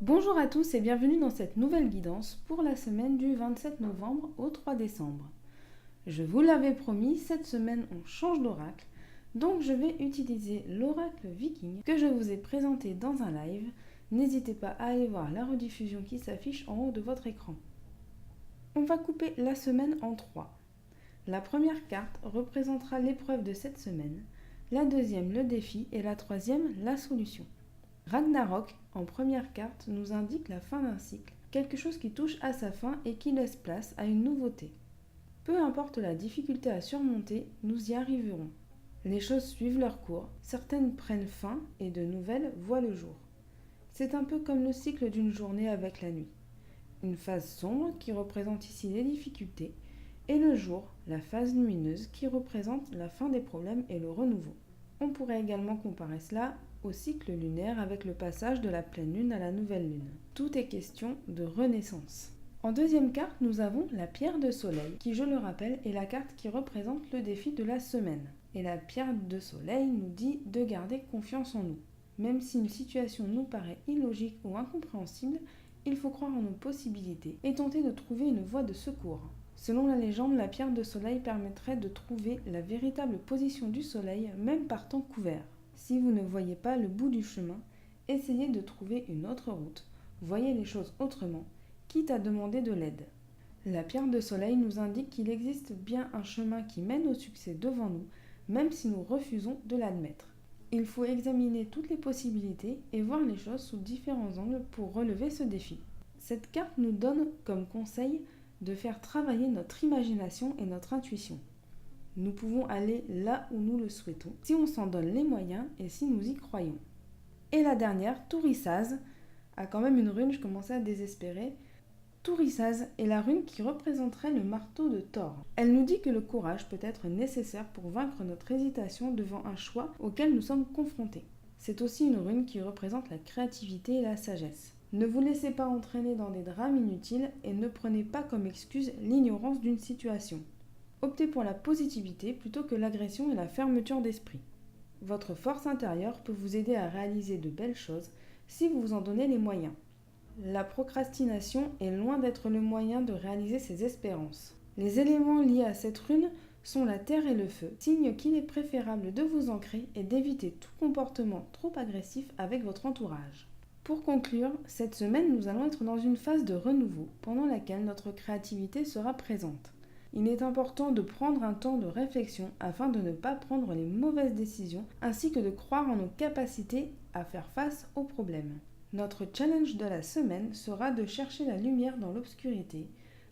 Bonjour à tous et bienvenue dans cette nouvelle guidance pour la semaine du 27 novembre au 3 décembre. Je vous l'avais promis, cette semaine on change d'oracle, donc je vais utiliser l'oracle viking que je vous ai présenté dans un live. N'hésitez pas à aller voir la rediffusion qui s'affiche en haut de votre écran. On va couper la semaine en trois. La première carte représentera l'épreuve de cette semaine, la deuxième le défi et la troisième la solution. Ragnarok, en première carte, nous indique la fin d'un cycle, quelque chose qui touche à sa fin et qui laisse place à une nouveauté. Peu importe la difficulté à surmonter, nous y arriverons. Les choses suivent leur cours, certaines prennent fin et de nouvelles voient le jour. C'est un peu comme le cycle d'une journée avec la nuit. Une phase sombre qui représente ici les difficultés, et le jour, la phase lumineuse qui représente la fin des problèmes et le renouveau. On pourrait également comparer cela au cycle lunaire avec le passage de la pleine lune à la nouvelle lune. Tout est question de renaissance. En deuxième carte, nous avons la pierre de soleil, qui, je le rappelle, est la carte qui représente le défi de la semaine. Et la pierre de soleil nous dit de garder confiance en nous. Même si une situation nous paraît illogique ou incompréhensible, il faut croire en nos possibilités et tenter de trouver une voie de secours. Selon la légende, la pierre de soleil permettrait de trouver la véritable position du soleil, même par temps couvert. Si vous ne voyez pas le bout du chemin, essayez de trouver une autre route. Voyez les choses autrement, quitte à demander de l'aide. La pierre de soleil nous indique qu'il existe bien un chemin qui mène au succès devant nous, même si nous refusons de l'admettre. Il faut examiner toutes les possibilités et voir les choses sous différents angles pour relever ce défi. Cette carte nous donne comme conseil de faire travailler notre imagination et notre intuition. Nous pouvons aller là où nous le souhaitons, si on s'en donne les moyens et si nous y croyons. Et la dernière, Tourissaz, a quand même une rune, je commençais à désespérer. Tourissaz est la rune qui représenterait le marteau de Thor. Elle nous dit que le courage peut être nécessaire pour vaincre notre hésitation devant un choix auquel nous sommes confrontés. C'est aussi une rune qui représente la créativité et la sagesse. Ne vous laissez pas entraîner dans des drames inutiles et ne prenez pas comme excuse l'ignorance d'une situation. Optez pour la positivité plutôt que l'agression et la fermeture d'esprit. Votre force intérieure peut vous aider à réaliser de belles choses si vous vous en donnez les moyens. La procrastination est loin d'être le moyen de réaliser ses espérances. Les éléments liés à cette rune sont la terre et le feu, signe qu'il est préférable de vous ancrer et d'éviter tout comportement trop agressif avec votre entourage. Pour conclure, cette semaine, nous allons être dans une phase de renouveau pendant laquelle notre créativité sera présente. Il est important de prendre un temps de réflexion afin de ne pas prendre les mauvaises décisions ainsi que de croire en nos capacités à faire face aux problèmes. Notre challenge de la semaine sera de chercher la lumière dans l'obscurité,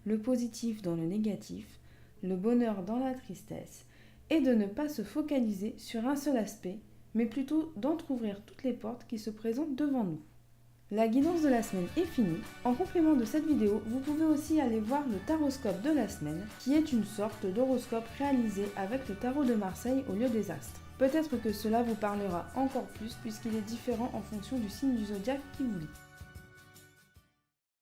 le positif dans le négatif, le bonheur dans la tristesse et de ne pas se focaliser sur un seul aspect, mais plutôt d'entrouvrir toutes les portes qui se présentent devant nous. La guidance de la semaine est finie. En complément de cette vidéo, vous pouvez aussi aller voir le taroscope de la semaine, qui est une sorte d'horoscope réalisé avec le tarot de Marseille au lieu des astres. Peut-être que cela vous parlera encore plus puisqu'il est différent en fonction du signe du zodiaque qui vous lie.